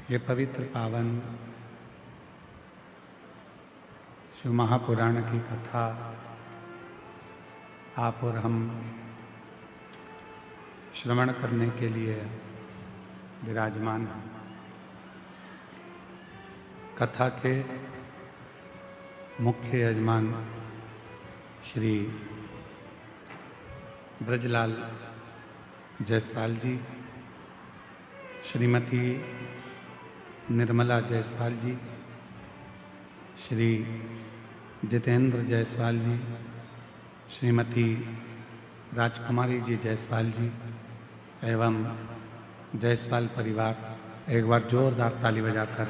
ये पवित्र पावन शिव महापुराण की कथा आप और हम श्रवण करने के लिए विराजमान हैं। कथा के मुख्य यजमान श्री ब्रजलाल जायसवाल जी, श्रीमती निर्मला जायसवाल जी, श्री जितेंद्र जायसवाल जी, श्रीमती राजकुमारी जी जायसवाल जी एवं जायसवाल परिवार, एक बार जोरदार ताली बजाकर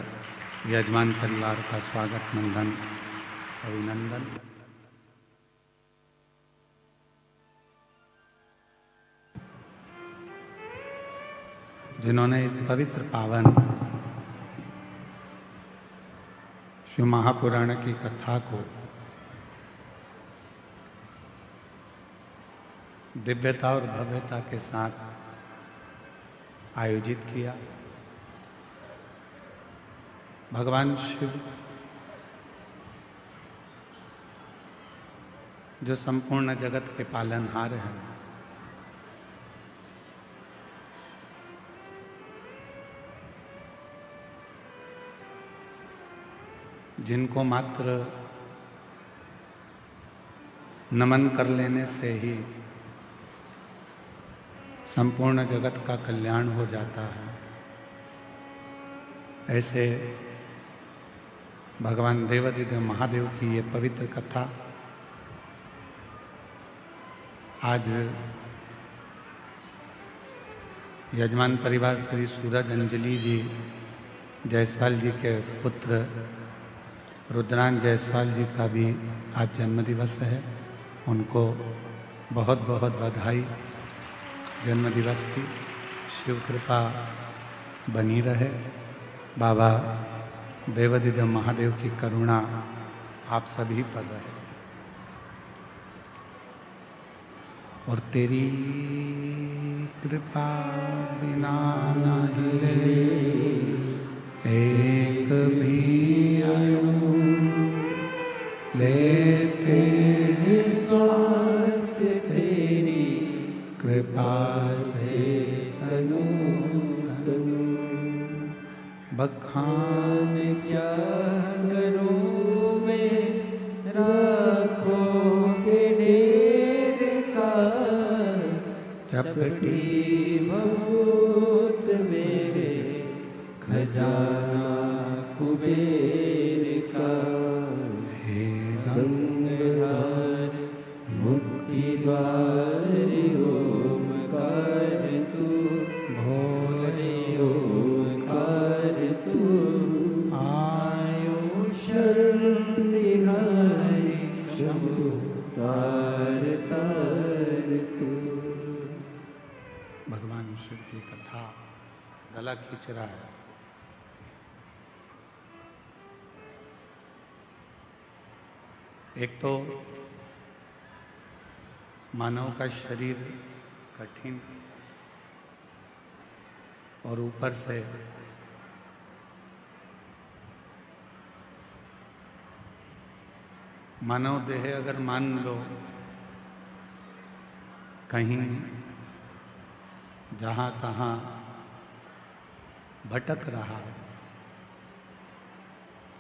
यजमान परिवार का स्वागत, वंदन, अभिनंदन। जिन्होंने इस पवित्र पावन शिव महापुराण की कथा को दिव्यता और भव्यता के साथ आयोजित किया। भगवान शिव जो संपूर्ण जगत के पालनहार हैं, जिनको मात्र नमन कर लेने से ही संपूर्ण जगत का कल्याण हो जाता है, ऐसे भगवान देवाधिदेव महादेव की ये पवित्र कथा आज यजमान परिवार श्री सूरज अंजलि जी जायसवाल जी के पुत्र रुद्रान जायसवाल जी का भी आज जन्मदिवस है। उनको बहुत बहुत बधाई जन्मदिवस की। शिव कृपा बनी रहे। बाबा देवाधिदेव महादेव की करुणा आप सभी पर रहे। और तेरी कृपा बिना न हिले एक भी अणु, लेते श्वास तेरी कृपा से तनु तनु। बखान क्या करूं मैं राखो के ढेर का, चपटी बहुत मेरे खजाना कुबेर का। हे गंगाधर मुक्ति द्वार ओमकार तू, भोले ओमकार तू। आयुष दिहाई शंभु तार तार तू। भगवान शिव की कथा गला खींच रहा है। एक तो मानव का शरीर कठिन और ऊपर से मानव देह अगर मान लो कहीं जहाँ तहाँ भटक रहा है,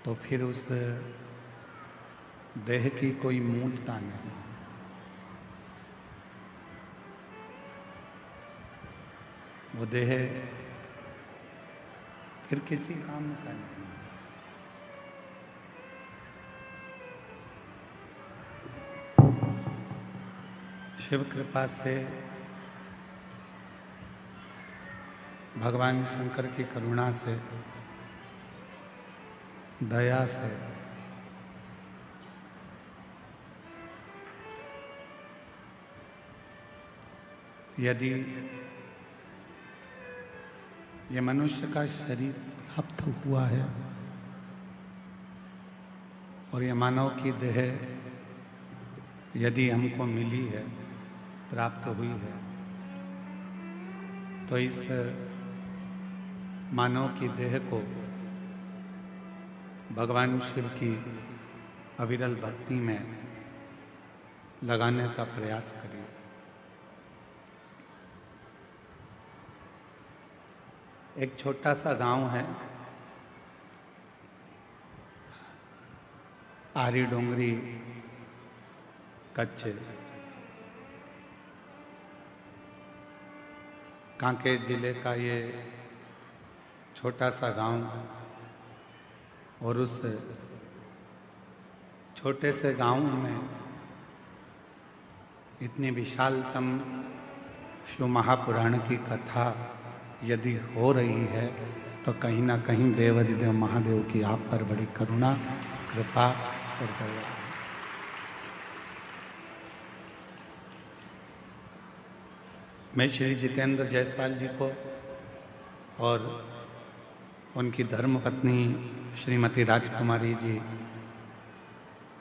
तो फिर उस देह की कोई मूलता नहीं। वो देह फिर किसी काम का नहीं। शिव कृपा से, भगवान शंकर की करुणा से, दया से यदि ये मनुष्य का शरीर प्राप्त हुआ है और ये मानव की देह यदि हमको मिली है, प्राप्त हुई है, तो इस मानव की देह को भगवान शिव की अविरल भक्ति में लगाने का प्रयास करिए। एक छोटा सा गांव है, आरी डोंगरी कच्छ, कांकेर जिले का ये छोटा सा गांव, और उस छोटे से गांव में इतनी विशालतम शिव महापुराण की कथा यदि हो रही है तो कहीं ना कहीं देवाधिदेव महादेव की आप पर बड़ी करुणा, कृपा और दया है। मैं श्री जितेंद्र जायसवाल जी को और उनकी धर्मपत्नी श्रीमती राजकुमारी जी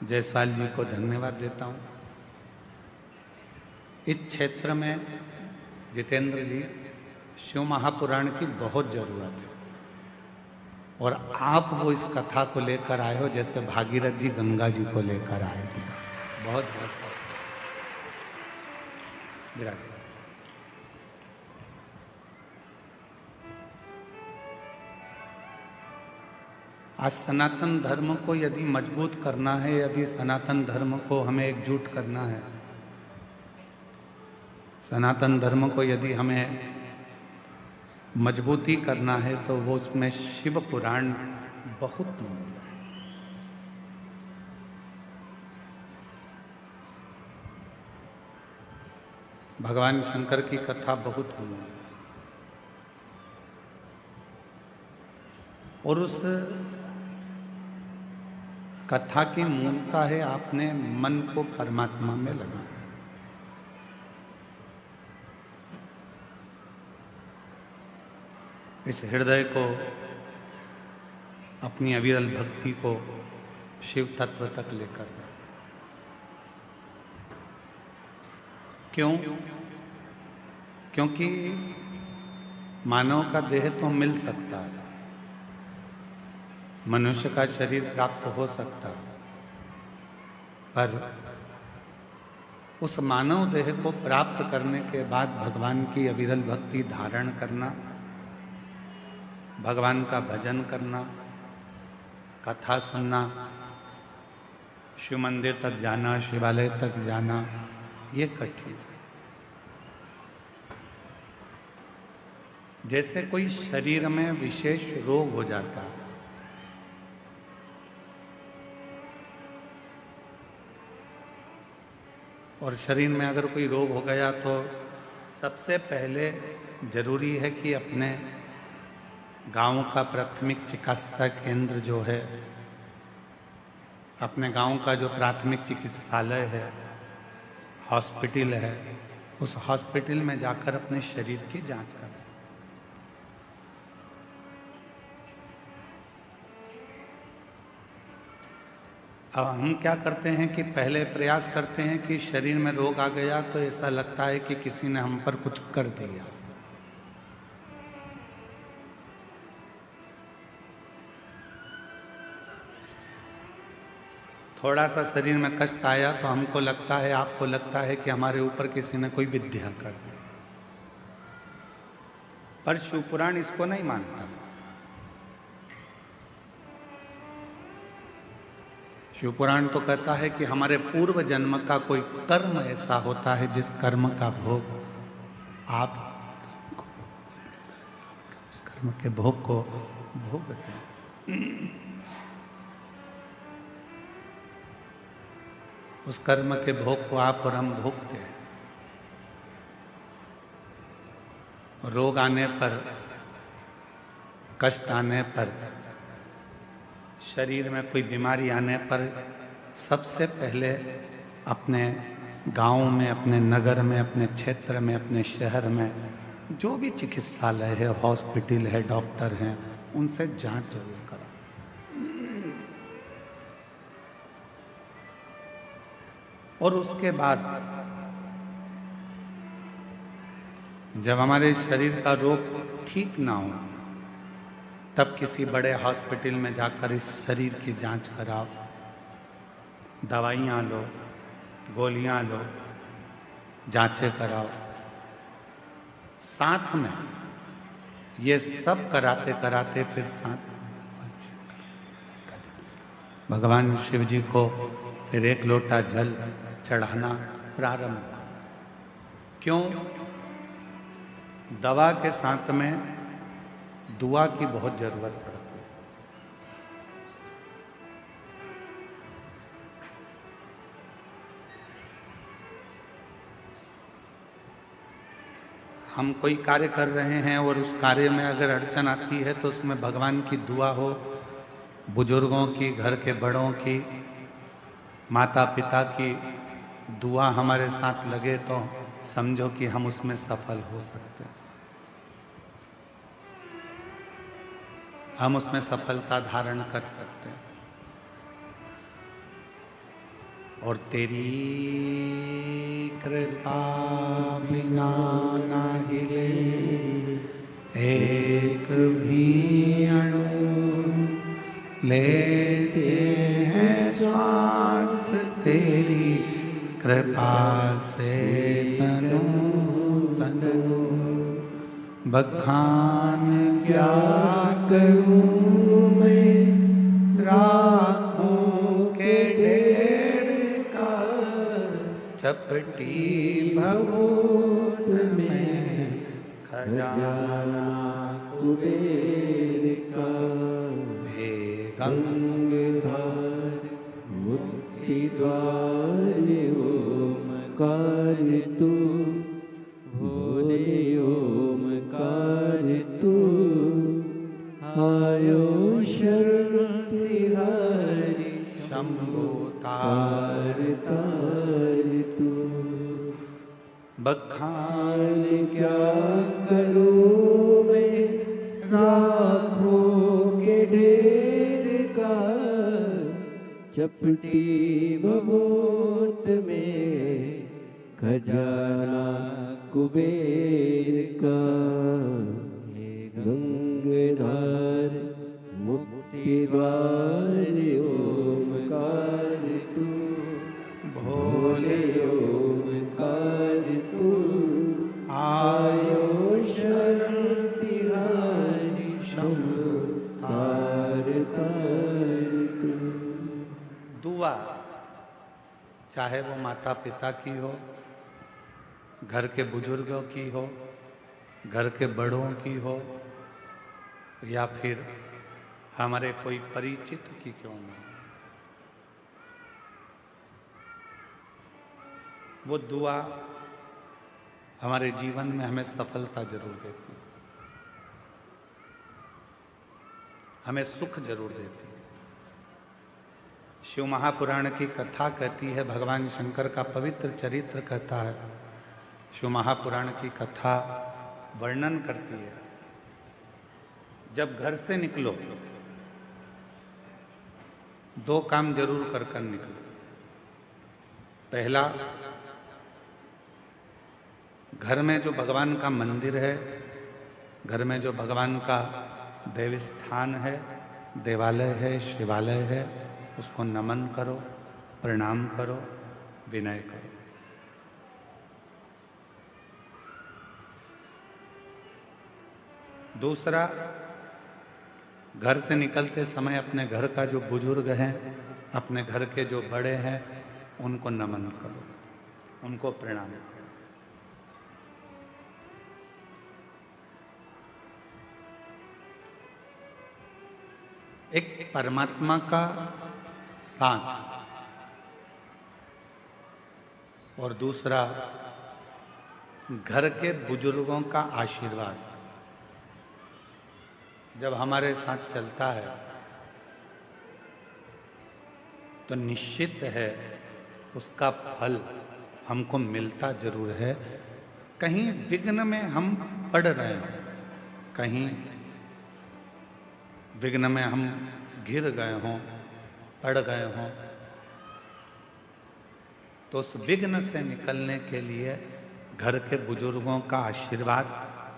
जायसवाल जी को धन्यवाद देता हूँ। इस क्षेत्र में जितेंद्र जी शिव महापुराण की बहुत जरूरत है, और आप वो इस कथा को लेकर आए हो जैसे भागीरथ जी गंगा जी को लेकर आए थे। बहुत बहुत विराज। आज सनातन धर्म को यदि मजबूत करना है, यदि सनातन धर्म को हमें एकजुट करना है, सनातन धर्म को यदि हमें मजबूती करना है, तो वो उसमें शिव पुराण बहुत मूल है। भगवान शंकर की कथा बहुत मूल है, और उस कथा की मूलता है आपने मन को परमात्मा में लगाना। इस हृदय को, अपनी अविरल भक्ति को शिव तत्व तक लेकर जाए। क्यों? क्योंकि मानव का देह तो मिल सकता है, मनुष्य का शरीर प्राप्त हो सकता है, पर उस मानव देह को प्राप्त करने के बाद भगवान की अविरल भक्ति धारण करना, भगवान का भजन करना, कथा सुनना, शिव मंदिर तक जाना, शिवालय तक जाना, ये कठिन है। जैसे कोई शरीर में विशेष रोग हो जाता है, और शरीर में अगर कोई रोग हो गया तो सबसे पहले जरूरी है कि अपने गांव का प्राथमिक चिकित्सा केंद्र जो है, अपने गांव का जो प्राथमिक चिकित्सालय है, हॉस्पिटल है, उस हॉस्पिटल में जाकर अपने शरीर की जांच करें। अब हम क्या करते हैं कि पहले प्रयास करते हैं कि शरीर में रोग आ गया तो ऐसा लगता है कि किसी ने हम पर कुछ कर दिया। थोड़ा सा शरीर में कष्ट आया तो हमको लगता है, आपको लगता है कि हमारे ऊपर किसी ने कोई विद्या कर दी। पर शिव पुराण इसको नहीं मानता। शिव पुराण तो कहता है कि हमारे पूर्व जन्म का कोई कर्म ऐसा होता है जिस कर्म का भोग आप उस कर्म के भोग को भोगते हैं। उस कर्म के भोग को आप और हम भोगते हैं। रोग आने पर, कष्ट आने पर, शरीर में कोई बीमारी आने पर सबसे पहले अपने गांव में, अपने नगर में, अपने क्षेत्र में, अपने शहर में जो भी चिकित्सालय है, हॉस्पिटल है, डॉक्टर हैं, उनसे जांच जरूर करा। और उसके बाद जब हमारे शरीर का रोग ठीक ना हो, तब किसी बड़े हॉस्पिटल में जाकर इस शरीर की जांच कराओ, दवाइयाँ लो, गोलियाँ लो, जांचें कराओ। साथ में ये सब कराते कराते फिर साथ भगवान शिव जी को फिर एक लोटा जल चढ़ाना प्रारंभ हुआ। क्यों? दवा के साथ में दुआ की बहुत जरूरत पड़ती है। हम कोई कार्य कर रहे हैं और उस कार्य में अगर अड़चन आती है तो उसमें भगवान की दुआ हो, बुजुर्गों की, घर के बड़ों की, माता पिता की दुआ हमारे साथ लगे तो समझो कि हम उसमें सफल हो सकते हैं, हम उसमें सफलता धारण कर सकते हैं। और तेरी कृपा बिना ना हिले एक भी अणु, लेते हैं श्वास तेरी कृपा से तनु तनु। बखान क्या करूं मैं राखों के ढेर का, चपटी भभूत में खजाना कुबेर का। हे गंगाधर मुक्ति द्वार ओमकार तू, भोले ओमकार तू। आयो शरण तिहारी शंभो तार तार तू। बखान क्या करूं मैं राखों के ढेर का, चपटी भभूत में खजाना कुबेर का। हे गंगाधर मुक्ति द्वार ओमकार तू, भोले ओमकार तू। आयो शरण तिहारी शंभो तार तार तू। दुआ चाहे वो माता पिता की हो, घर के बुजुर्गों की हो, घर के बड़ों की हो, या फिर हमारे कोई परिचित की क्यों न हो, वो दुआ हमारे जीवन में हमें सफलता जरूर देती है, हमें सुख जरूर देती है। शिव महापुराण की कथा कहती है, भगवान शंकर का पवित्र चरित्र कहता है, शिव महापुराण की कथा वर्णन करती है, जब घर से निकलो दो काम जरूर कर कर निकलो। पहला, घर में जो भगवान का मंदिर है, घर में जो भगवान का देव स्थान है, देवालय है, शिवालय है, उसको नमन करो, प्रणाम करो, विनय करो। दूसरा, घर से निकलते समय अपने घर का जो बुजुर्ग हैं, अपने घर के जो बड़े हैं, उनको नमन करो, उनको प्रणाम करो। एक परमात्मा का साथ और दूसरा घर के बुजुर्गों का आशीर्वाद जब हमारे साथ चलता है तो निश्चित है उसका फल हमको मिलता जरूर है। कहीं विघ्न में हम पड़ रहे हो, कहीं विघ्न में हम गिर गए हों, पड़ गए हों, तो उस विघ्न से निकलने के लिए घर के बुजुर्गों का आशीर्वाद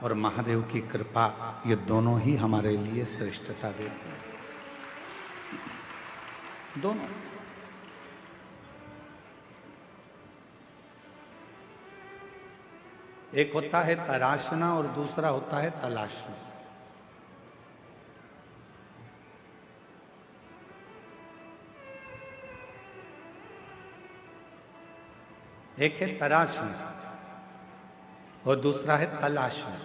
और महादेव की कृपा, ये दोनों ही हमारे लिए श्रेष्ठता देते हैं, दोनों। एक होता है तराशना और दूसरा होता है तलाशना। एक है तराशना और दूसरा है तलाशना।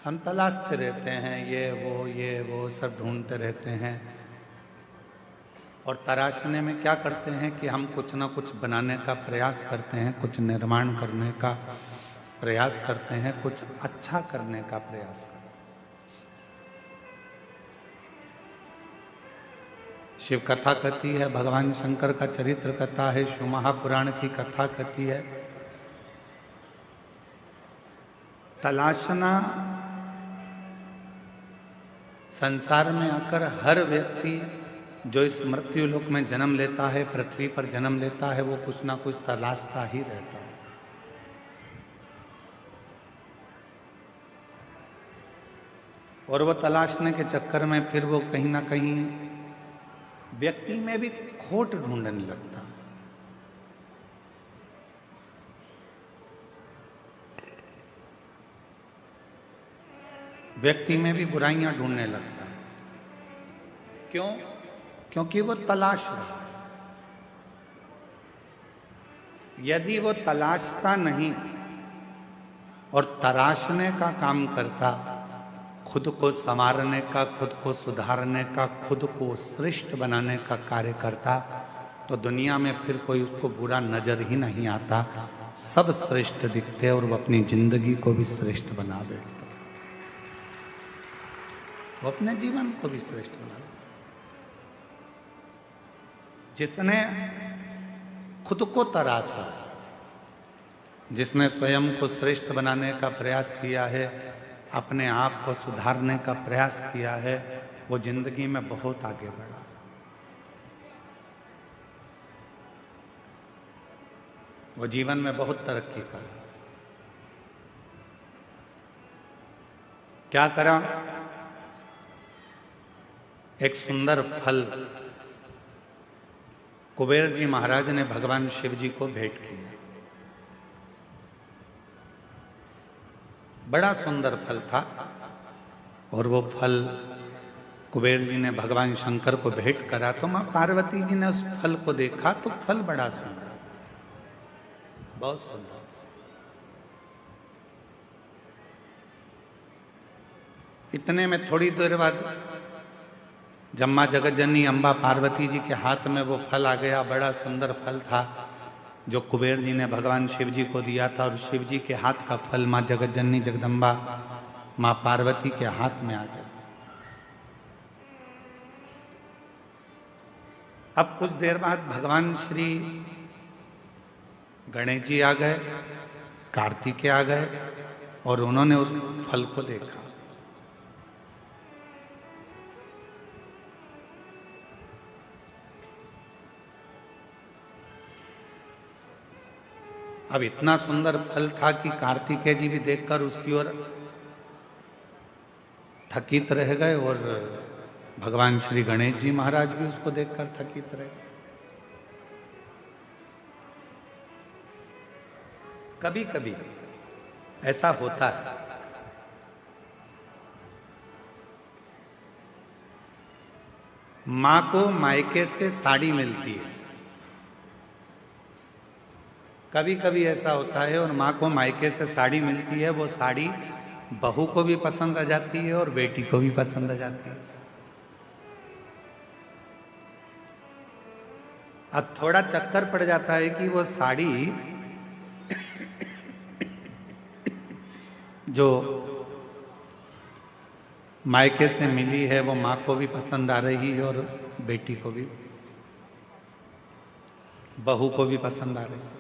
हम तलाशते रहते हैं, ये वो सब ढूंढते रहते हैं। और तराशने में क्या करते हैं कि हम कुछ ना कुछ बनाने का प्रयास करते हैं, कुछ निर्माण करने का प्रयास करते हैं, कुछ अच्छा करने का प्रयास करते हैं। शिव कथा कहती है, भगवान शंकर का चरित्र कथा है, शिव महापुराण की कथा कहती है। तलाशना संसार में आकर हर व्यक्ति जो इस मृत्यु लोक में जन्म लेता है, पृथ्वी पर जन्म लेता है, वो कुछ ना कुछ तलाशता ही रहता है। और वो तलाशने के चक्कर में फिर वो कहीं ना कहीं व्यक्ति में भी खोट ढूंढने लगता है। व्यक्ति में भी बुराइयां ढूंढने लगता है। क्यों? क्योंकि वो तलाश रहा है। यदि वो तलाशता नहीं और तराशने का काम करता, खुद को संवारने का, खुद को सुधारने का, खुद को श्रेष्ठ बनाने का कार्य करता, तो दुनिया में फिर कोई उसको बुरा नजर ही नहीं आता। सब श्रेष्ठ दिखते और वो अपनी जिंदगी को भी श्रेष्ठ बना बैठता, वो अपने जीवन को भी श्रेष्ठ बना। जिसने खुद को तराशा, जिसने स्वयं को श्रेष्ठ बनाने का प्रयास किया है, अपने आप को सुधारने का प्रयास किया है, वो जिंदगी में बहुत आगे बढ़ा। वो जीवन में बहुत तरक्की करा। क्या करा? एक सुंदर फल कुबेर जी महाराज ने भगवान शिव जी को भेंट किया। बड़ा सुंदर फल था और वो फल कुबेर जी ने भगवान शंकर को भेंट करा। तो मां पार्वती जी ने उस फल को देखा तो फल बड़ा सुंदर, बहुत सुंदर। इतने में थोड़ी देर बाद जब मां जगतजननी अम्बा पार्वती जी के हाथ में वो फल आ गया, बड़ा सुंदर फल था जो कुबेर जी ने भगवान शिव जी को दिया था, और शिव जी के हाथ का फल मां जगतजननी जगदम्बा मां पार्वती के हाथ में आ गया। अब कुछ देर बाद भगवान श्री गणेश जी आ गए, कार्तिकेय आ गए और उन्होंने उस फल को देखा। अब इतना सुंदर फल था कि कार्तिकेय जी भी देखकर उसकी ओर थकित रह गए और भगवान श्री गणेश जी महाराज भी उसको देखकर थकित रहे। कभी कभी ऐसा होता है, मां को मायके से साड़ी मिलती है, कभी कभी ऐसा होता है, और माँ को मायके से साड़ी मिलती है, वो साड़ी बहू को भी पसंद आ जाती है और बेटी को भी पसंद आ जाती है। अब थोड़ा चक्कर पड़ जाता है कि वो साड़ी जो मायके से मिली है वो माँ को भी पसंद आ रही है और बेटी को भी, बहू को भी पसंद आ रही है।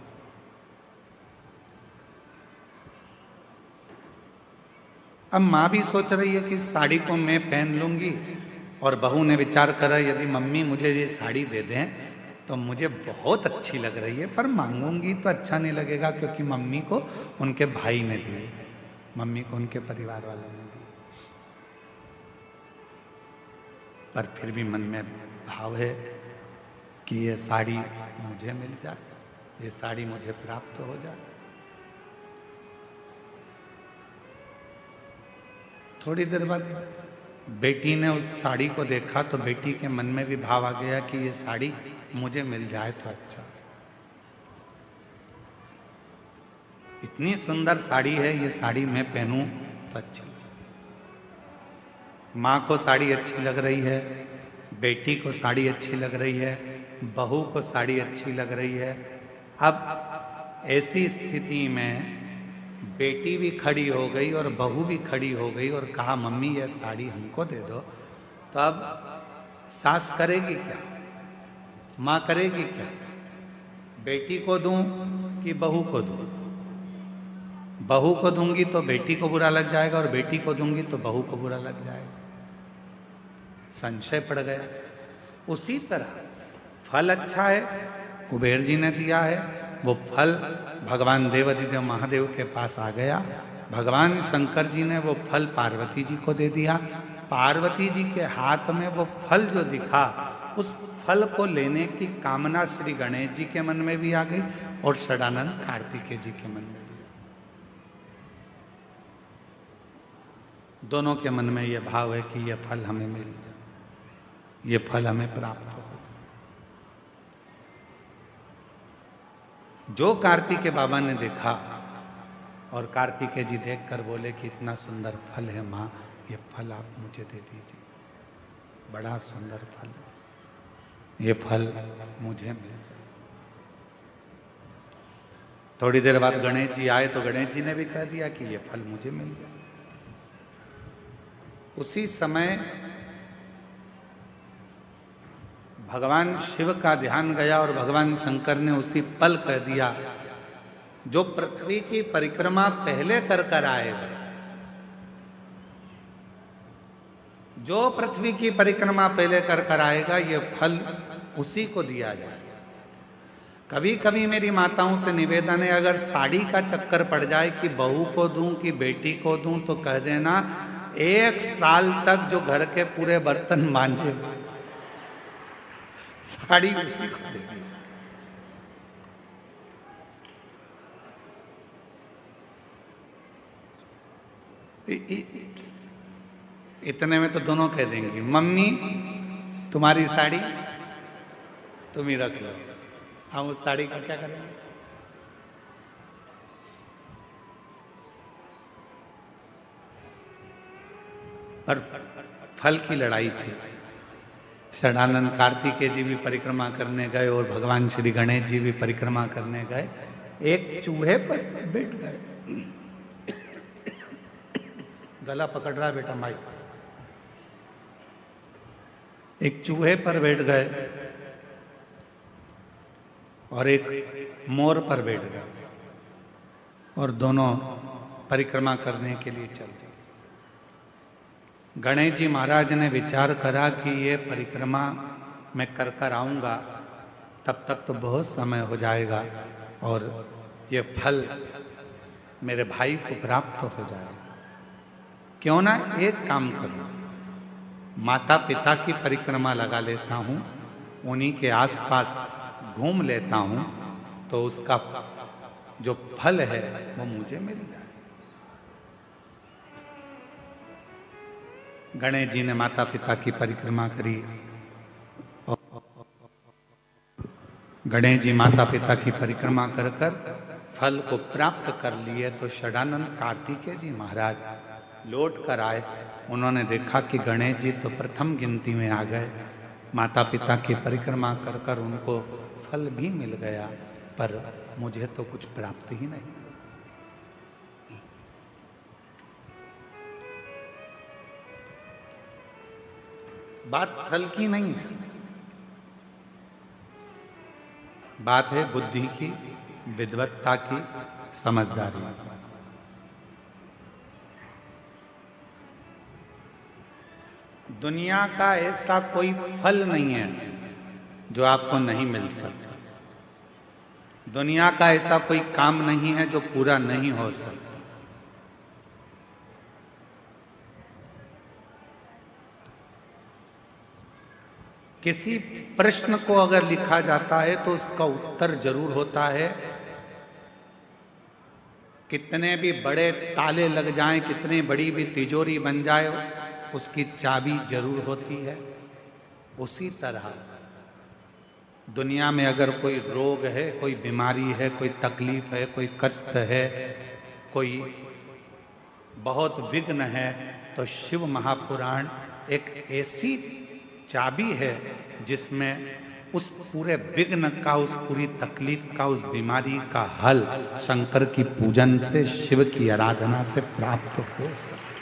अब माँ भी सोच रही है कि साड़ी को मैं पहन लूंगी, और बहू ने विचार करा यदि मम्मी मुझे ये साड़ी दे दें तो मुझे बहुत अच्छी लग रही है, पर मांगूंगी तो अच्छा नहीं लगेगा क्योंकि मम्मी को उनके भाई ने दी। मम्मी को उनके परिवार वालों ने दी, पर फिर भी मन में भाव है कि ये साड़ी मुझे मिल जाए, ये साड़ी मुझे प्राप्त हो जाए। थोड़ी देर बाद बेटी ने उस साड़ी को देखा तो बेटी के मन में भी भाव आ गया कि ये साड़ी मुझे मिल जाए तो अच्छा। इतनी सुंदर साड़ी है, ये साड़ी मैं पहनूं तो अच्छी। माँ को साड़ी अच्छी लग रही है, बेटी को साड़ी अच्छी लग रही है, बहू को साड़ी अच्छी लग रही है। अब ऐसी स्थिति में बेटी भी खड़ी हो गई और बहू भी खड़ी हो गई और कहा मम्मी ये साड़ी हमको दे दो। तो अब सास करेगी क्या, माँ करेगी क्या? बेटी को दूं कि बहू को दूं? बहू को दूंगी तो बेटी को बुरा लग जाएगा और बेटी को दूंगी तो बहू को बुरा लग जाएगा। संशय पड़ गया। उसी तरह फल अच्छा है, कुबेर जी ने दिया है, वो फल भगवान देवाधिदेव महादेव के पास आ गया। भगवान शंकर जी ने वो फल पार्वती जी को दे दिया। पार्वती जी के हाथ में वो फल जो दिखा, उस फल को लेने की कामना श्री गणेश जी के मन में भी आ गई और षडानंद कार्तिकेय जी के मन में भी। दोनों के मन में ये भाव है कि ये फल हमें मिल जाए, ये फल हमें प्राप्त हो। जो कार्तिकेय बाबा ने देखा और कार्तिकेय जी देखकर बोले कि इतना सुंदर फल है माँ, ये फल आप मुझे दे दीजिए, बड़ा सुंदर फल है, ये फल मुझे मिल जाए। थोड़ी देर बाद गणेश जी आए तो गणेश जी ने भी कह दिया कि ये फल मुझे मिल जाए। उसी समय भगवान शिव का ध्यान गया और भगवान शंकर ने उसी पल कह दिया, जो पृथ्वी की परिक्रमा पहले कर आएगा, जो पृथ्वी की परिक्रमा पहले कर आएगा, ये फल उसी को दिया जाए। कभी कभी मेरी माताओं से निवेदन है, अगर साड़ी का चक्कर पड़ जाए कि बहू को दूं कि बेटी को दूं, तो कह देना 1 साल तक जो घर के पूरे बर्तन मांजे साड़ी उसी को देगी। इतने में तो दोनों कह देंगी मम्मी तुम्हारी साड़ी तुम ही रख लो, हम उस साड़ी का क्या करेंगे? पर फल की लड़ाई थी। षडानंद कार्तिकेय जी भी परिक्रमा करने गए और भगवान श्री गणेश जी भी परिक्रमा करने गए। एक चूहे पर बैठ गए। गला पकड़ रहा है बेटा माई। एक चूहे पर बैठ गए और एक मोर पर बैठ गए और दोनों परिक्रमा करने के लिए चल दिए। गणेश जी महाराज ने विचार करा कि ये परिक्रमा मैं कर आऊंगा, तब तक तो बहुत समय हो जाएगा और ये फल मेरे भाई को प्राप्त हो जाएगा। क्यों ना एक काम करूं, माता पिता की परिक्रमा लगा लेता हूं, उन्हीं के आसपास घूम लेता हूं, तो उसका जो फल है वो मुझे मिल जाए। गणेश जी ने माता पिता की परिक्रमा करी। गणेश जी माता पिता की परिक्रमा कर फल को प्राप्त कर लिए। तो षडानंद कार्तिकेय जी महाराज लौट कर आए। उन्होंने देखा कि गणेश जी तो प्रथम गिनती में आ गए। माता पिता की परिक्रमा कर उनको फल भी मिल गया, पर मुझे तो कुछ प्राप्त ही नहीं। बात फल की नहीं है, बात है बुद्धि की, विद्वत्ता की, समझदारी। दुनिया का ऐसा कोई फल नहीं है जो आपको नहीं मिल सकता। दुनिया का ऐसा कोई काम नहीं है जो पूरा नहीं हो सकता। किसी प्रश्न को अगर लिखा जाता है तो उसका उत्तर जरूर होता है। कितने भी बड़े ताले लग जाएं, कितनी बड़ी भी तिजोरी बन जाए, उसकी चाबी जरूर होती है। उसी तरह दुनिया में अगर कोई रोग है, कोई बीमारी है, कोई तकलीफ है, कोई कष्ट है, कोई बहुत विघ्न है, तो शिव महापुराण एक ऐसी चाबी है जिसमें उस पूरे विघ्न का, उस पूरी तकलीफ का, उस बीमारी का हल शंकर की पूजन से, शिव की आराधना से प्राप्त हो सकता है।